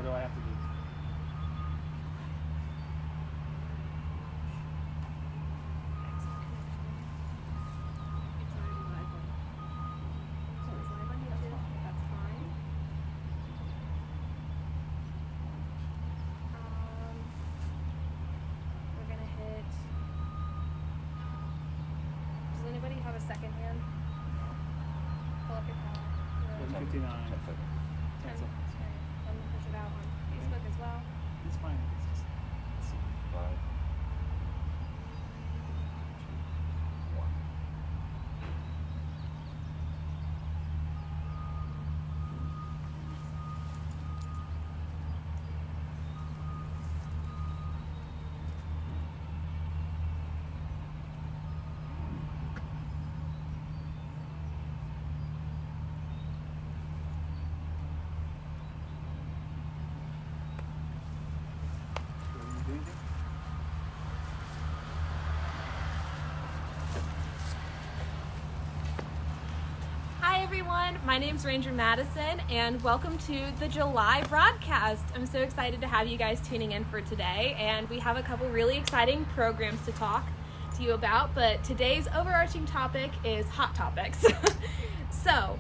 What do I have to do? Have a second hand. Pull up your phone. 59. 10 10 seconds. Right. I'm gonna push it out on Facebook as well. It's fine. It's just, let's see. 5. Hi everyone, my name's Ranger Madison and welcome to the July broadcast. I'm so excited to have you guys tuning in for today, and we have a couple really exciting programs to talk to you about, but today's overarching topic is hot topics. So,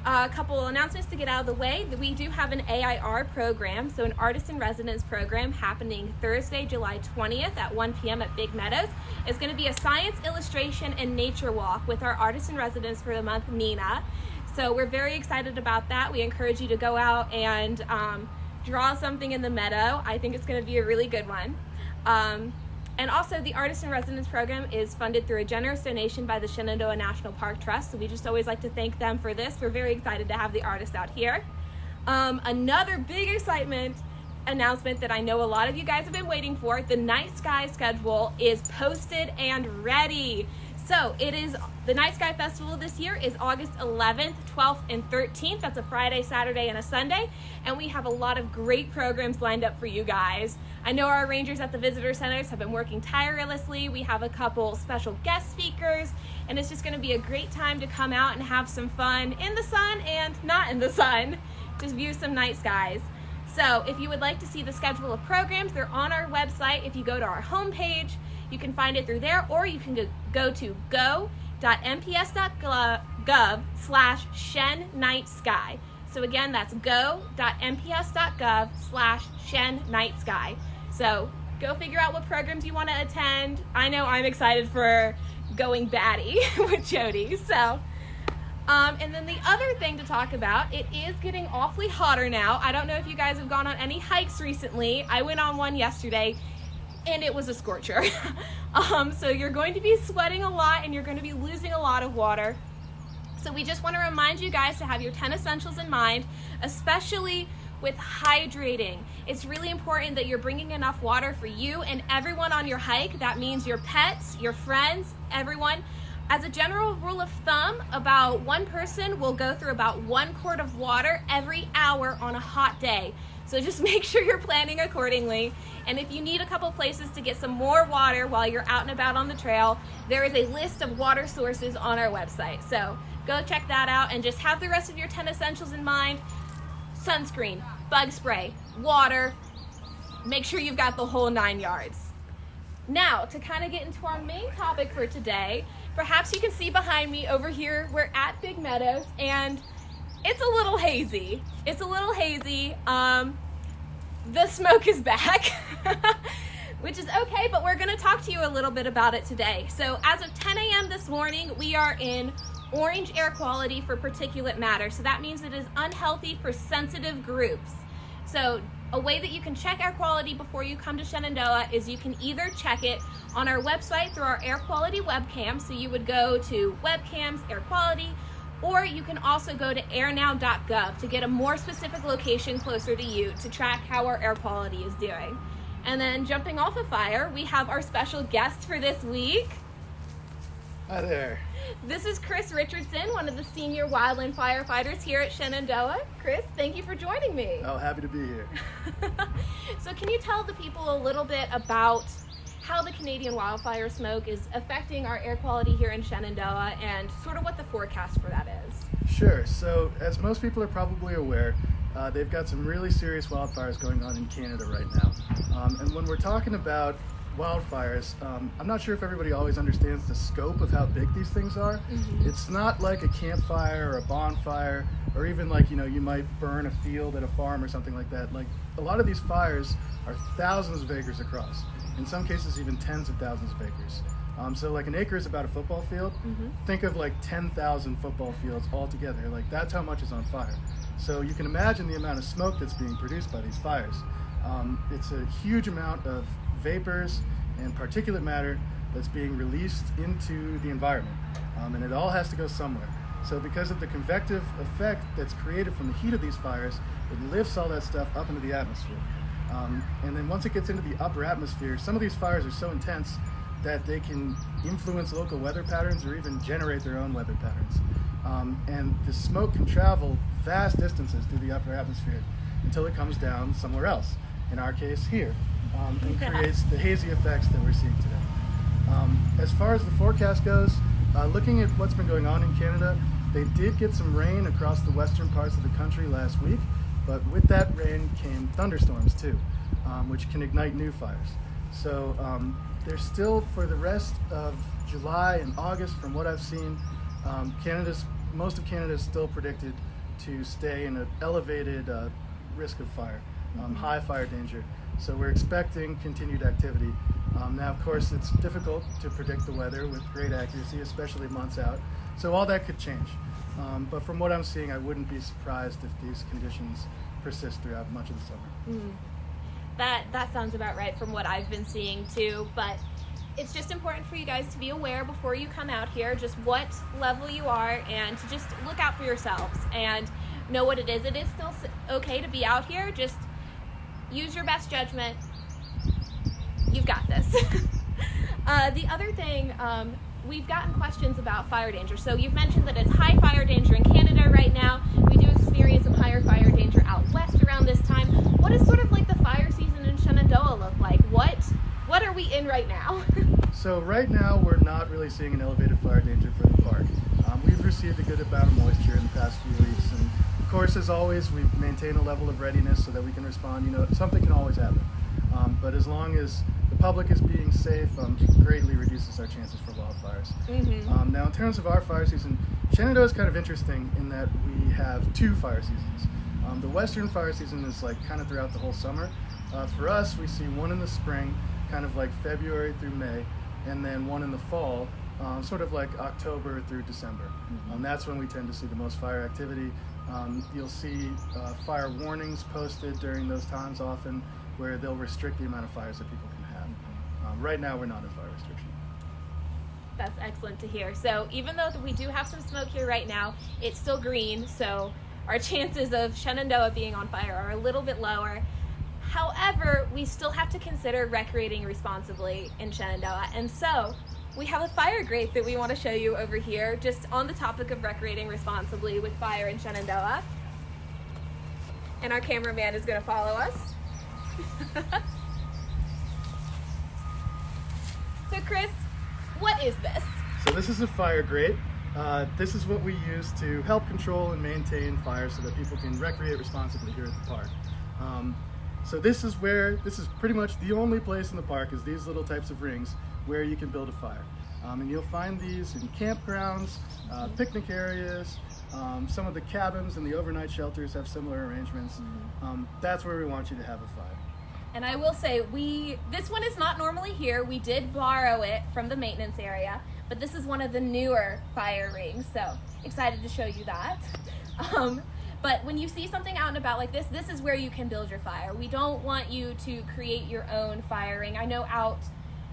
a couple announcements to get out of the way. We do have an AIR program, so an Artist in Residence program happening Thursday, July 20th at 1 p.m. at Big Meadows. It's going to be a science, illustration, and nature walk with our Artist in Residence for the month, Nina. So we're very excited about that. We encourage you to go out and draw something in the meadow. I think it's going to be a really good one. And also, the Artist in Residence program is funded through a generous donation by the Shenandoah National Park Trust, so we just always like to thank them for this. We're very excited to have the artists out here. Another big excitement announcement that I know a lot of you guys have been waiting for, the Night Sky schedule is posted and ready. So it is, the Night Sky Festival this year is August 11th, 12th, and 13th. That's a Friday, Saturday, and a Sunday. And we have a lot of great programs lined up for you guys. I know our rangers at the visitor centers have been working tirelessly. We have a couple special guest speakers, and it's just gonna be a great time to come out and have some fun in the sun and not in the sun. Just view some night skies. So if you would like to see the schedule of programs, they're on our website. If you go to our homepage, you can find it through there, or you can go to go.mps.gov/ShenNightSky. So again, that's go.mps.gov/ShenNightSky. So go figure out what programs you want to attend. I know I'm excited for going batty with Jody. So, and then the other thing to talk about, it is getting awfully hotter now. I don't know if you guys have gone on any hikes recently. I went on one yesterday, and it was a scorcher. So you're going to be sweating a lot and you're going to be losing a lot of water. So we just want to remind you guys to have your 10 essentials in mind, especially with hydrating. It's really important that you're bringing enough water for you and everyone on your hike. That means your pets, your friends, everyone. As a general rule of thumb, about one person will go through about 1 quart of water every hour on a hot day. So just make sure you're planning accordingly. And if you need a couple places to get some more water while you're out and about on the trail, there is a list of water sources on our website. So go check that out and just have the rest of your 10 essentials in mind. Sunscreen, bug spray, water. Make sure you've got the whole 9 yards. Now, to kind of get into our main topic for today, perhaps you can see behind me over here, we're at Big Meadows, and it's a little hazy. It's a little hazy. The smoke is back, which is okay, but we're gonna talk to you a little bit about it today. So as of 10 a.m. this morning, we are in orange air quality for particulate matter. So that means it is unhealthy for sensitive groups. So a way that you can check air quality before you come to Shenandoah is you can either check it on our website through our air quality webcam. So you would go to webcams, air quality, or you can also go to airnow.gov to get a more specific location closer to you to track how our air quality is doing. And then jumping off a fire, we have our special guest for this week. Hi there. This is Chris Richardson, one of the senior wildland firefighters here at Shenandoah. Chris, thank you for joining me. Oh, happy to be here. So can you tell the people a little bit about how the Canadian wildfire smoke is affecting our air quality here in Shenandoah and sort of what the forecast for that is? Sure. So, as most people are probably aware, they've got some really serious wildfires going on in Canada right now. And when we're talking about wildfires, I'm not sure if everybody always understands the scope of how big these things are. It's not like a campfire or a bonfire, or even like, you might burn a field at a farm or something like that. Like, a lot of these fires are thousands of acres across, in some cases even tens of thousands of acres. So like an acre is about a football field. Think of like 10,000 football fields all together. Like, that's how much is on fire. So you can imagine the amount of smoke that's being produced by these fires. It's a huge amount of vapors and particulate matter that's being released into the environment. And it all has to go somewhere. So because of the convective effect that's created from the heat of these fires, it lifts all that stuff up into the atmosphere. And then once it gets into the upper atmosphere, some of these fires are so intense that they can influence local weather patterns or even generate their own weather patterns. And the smoke can travel vast distances through the upper atmosphere until it comes down somewhere else, in our case here, and creates the hazy effects that we're seeing today. As far as the forecast goes, looking at what's been going on in Canada, they did get some rain across the western parts of the country last week, but with that rain came thunderstorms too, which can ignite new fires. So there's still, for the rest of July and August, from what I've seen, most of Canada is still predicted to stay in an elevated risk of fire, high fire danger. So we're expecting continued activity. Now, of course, it's difficult to predict the weather with great accuracy, especially months out. So all that could change. But from what I'm seeing, I wouldn't be surprised if these conditions persist throughout much of the summer. That sounds about right from what I've been seeing too, but it's just important for you guys to be aware before you come out here just what level you are, and to just look out for yourselves and know what it is. It is still okay to be out here. Just use your best judgment. You've got this. The other thing, we've gotten questions about fire danger. So you've mentioned that it's high fire danger in Canada right now. We do experience some higher fire danger out west around this time. What is sort of like the fire season in Shenandoah look like? What are we in right now? So right now we're not really seeing an elevated fire danger for the park. We've received a good amount of moisture in the past few weeks, and of course, as always, we maintain a level of readiness so that we can respond. Something can always happen. But as long as the public is being safe, it greatly reduces our chances for wildfires. Now, in terms of our fire season, Shenandoah is kind of interesting in that we have two fire seasons. The western fire season is like kind of throughout the whole summer. For us, we see one in the spring, kind of like February through May, and then one in the fall, sort of like October through December. That's when we tend to see the most fire activity. You'll see fire warnings posted during those times often, where they'll restrict the amount of fires that people can have. Right now, we're not in fire restriction. That's excellent to hear. So even though we do have some smoke here right now, it's still green, so our chances of Shenandoah being on fire are a little bit lower. However, we still have to consider recreating responsibly in Shenandoah, and so we have a fire grate that we want to show you over here, just on the topic of recreating responsibly with fire in Shenandoah. And our cameraman is going to follow us. So Chris, what is this? So this is a fire grate. This is what we use to help control and maintain fire so that people can recreate responsibly here at the park. So this is pretty much the only place in the park is these little types of rings where you can build a fire. And you'll find these in campgrounds, picnic areas, some of the cabins and the overnight shelters have similar arrangements. That's where we want you to have a fire. And I will say, this one is not normally here. We did borrow it from the maintenance area, but this is one of the newer fire rings, so excited to show you that. But when you see something out and about like this is where you can build your fire. We don't want you to create your own fire ring. I know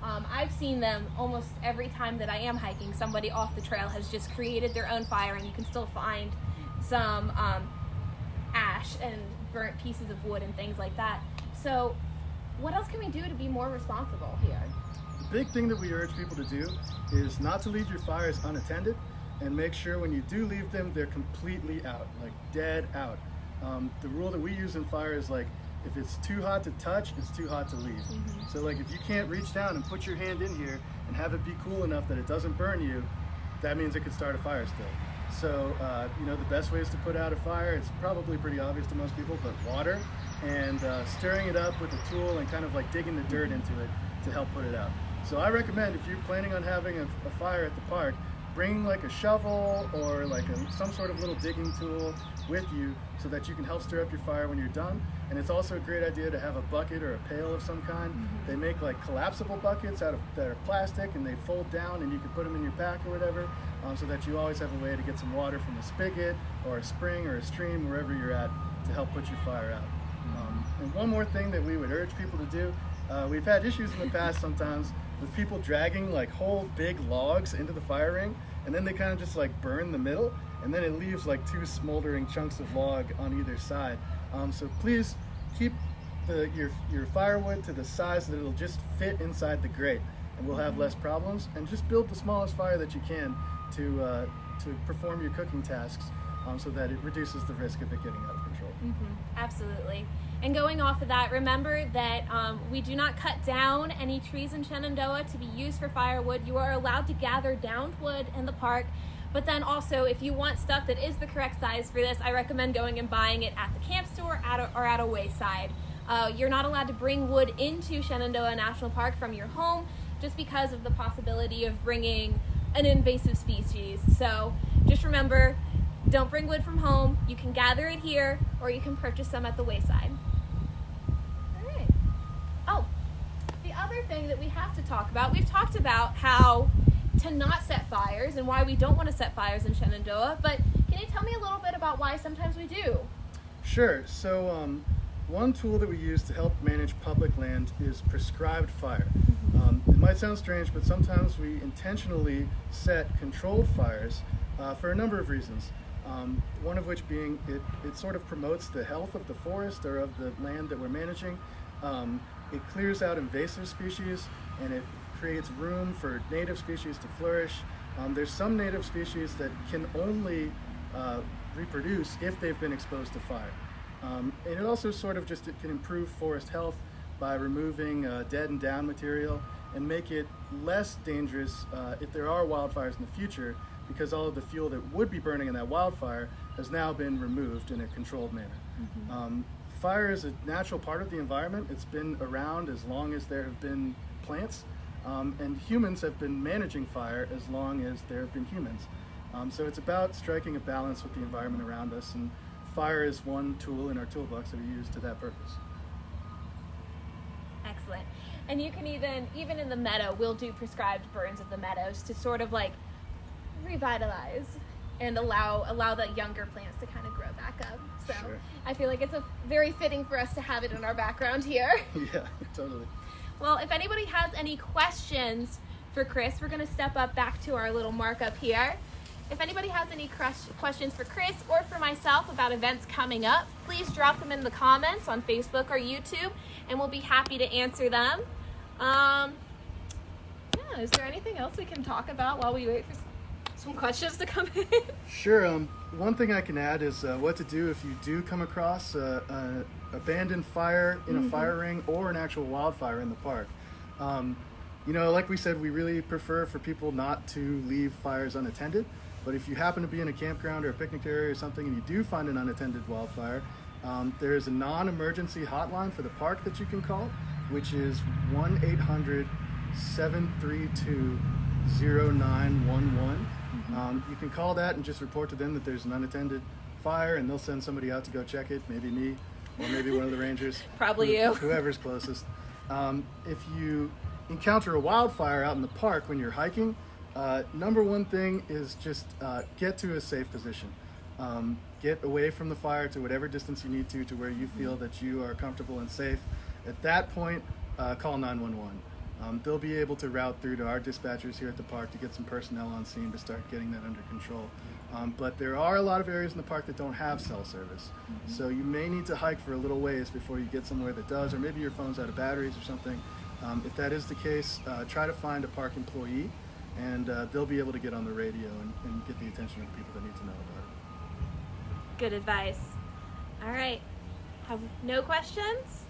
I've seen them almost every time that I am hiking. Somebody off the trail has just created their own fire, and you can still find some ash and burnt pieces of wood and things like that. So what else can we do to be more responsible here? The big thing that we urge people to do is not to leave your fires unattended, and make sure when you do leave them, they're completely out, like dead out. The rule that we use in fire is like, if it's too hot to touch, it's too hot to leave. So like if you can't reach down and put your hand in here and have it be cool enough that it doesn't burn you, that means it could start a fire still. So, the best ways to put out a fire, it's probably pretty obvious to most people, but water and stirring it up with a tool and kind of like digging the dirt into it to help put it out. So I recommend, if you're planning on having a fire at the park, bring like a shovel or like some sort of little digging tool with you so that you can help stir up your fire when you're done. And it's also a great idea to have a bucket or a pail of some kind. They make like collapsible buckets that are plastic, and they fold down, and you can put them in your pack or whatever, so that you always have a way to get some water from a spigot or a spring or a stream, wherever you're at, to help put your fire out. And one more thing that we would urge people to do, we've had issues in the past sometimes with people dragging like whole big logs into the fire ring, and then they kind of just like burn the middle, and then it leaves like two smoldering chunks of log on either side. So please keep your firewood to the size that it'll just fit inside the grate, and we'll have less problems. And just build the smallest fire that you can to perform your cooking tasks, so that it reduces the risk of it getting out of control. Absolutely. And going off of that, remember that we do not cut down any trees in Shenandoah to be used for firewood. You are allowed to gather downed wood in the park, but then also if you want stuff that is the correct size for this, I recommend going and buying it at the camp store or at a wayside. You're not allowed to bring wood into Shenandoah National Park from your home just because of the possibility of bringing an invasive species. So just remember, don't bring wood from home. You can gather it here, or you can purchase some at the wayside. All right. Oh, the other thing that we have to talk about, we've talked about how to not set fires and why we don't want to set fires in Shenandoah, but can you tell me a little bit about why sometimes we do? Sure. So one tool that we use to help manage public land is prescribed fire. It might sound strange, but sometimes we intentionally set controlled fires for a number of reasons. One of which being it sort of promotes the health of the forest or of the land that we're managing. It clears out invasive species, and it creates room for native species to flourish. There's some native species that can only reproduce if they've been exposed to fire. And it also sort of it can improve forest health by removing dead and down material and make it less dangerous if there are wildfires in the future, because all of the fuel that would be burning in that wildfire has now been removed in a controlled manner. Fire is a natural part of the environment. It's been around as long as there have been plants, and humans have been managing fire as long as there have been humans. So it's about striking a balance with the environment around us, and fire is one tool in our toolbox that we use to that purpose. Excellent. And you can even in the meadow, we'll do prescribed burns of the meadows to sort of like revitalize and allow the younger plants to kind of grow back up. So Sure. I feel like it's very fitting for us to have it in our background here. Yeah, totally. Well, if anybody has any questions for Chris, we're going to step up back to our little markup here. If anybody has any questions for Chris or for myself about events coming up, please drop them in the comments on Facebook or YouTube, and we'll be happy to answer them. Is there anything else we can talk about while we wait for some questions to come in? Sure. One thing I can add is what to do if you do come across an abandoned fire in a fire ring or an actual wildfire in the park. Like we said, we really prefer for people not to leave fires unattended. But if you happen to be in a campground or a picnic area or something and you do find an unattended wildfire, there is a non-emergency hotline for the park that you can call, which is 1-800-732-0911. You can call that and just report to them that there's an unattended fire, and they'll send somebody out to go check it, maybe me or maybe one of the rangers. Probably you. Whoever's closest. If you encounter a wildfire out in the park when you're hiking, number one thing is just get to a safe position. Get away from the fire to whatever distance you need to where you feel that you are comfortable and safe. At that point, call 911. They'll be able to route through to our dispatchers here at the park to get some personnel on scene to start getting that under control. But there are a lot of areas in the park that don't have cell service. So you may need to hike for a little ways before you get somewhere that does, or maybe your phone's out of batteries or something. If that is the case, try to find a park employee, and they'll be able to get on the radio and get the attention of the people that need to know about it. Good advice. All right. Have no questions?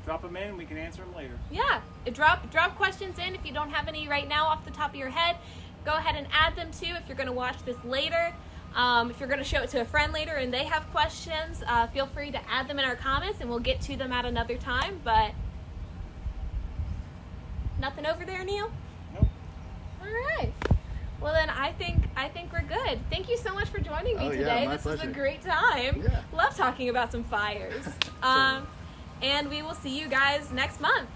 Drop them in, we can answer them later. Yeah. Drop questions in if you don't have any right now off the top of your head. go ahead and add them too if you're going to watch this later. If you're going to show it to a friend later and they have questions, feel free to add them in our comments and we'll get to them at another time. But nothing over there, Neil? Nope. All right. Well, then I think we're good. Thank you so much for joining me today. My this was a pleasure. great time. Yeah. Love talking about some fires. And we will see you guys next month.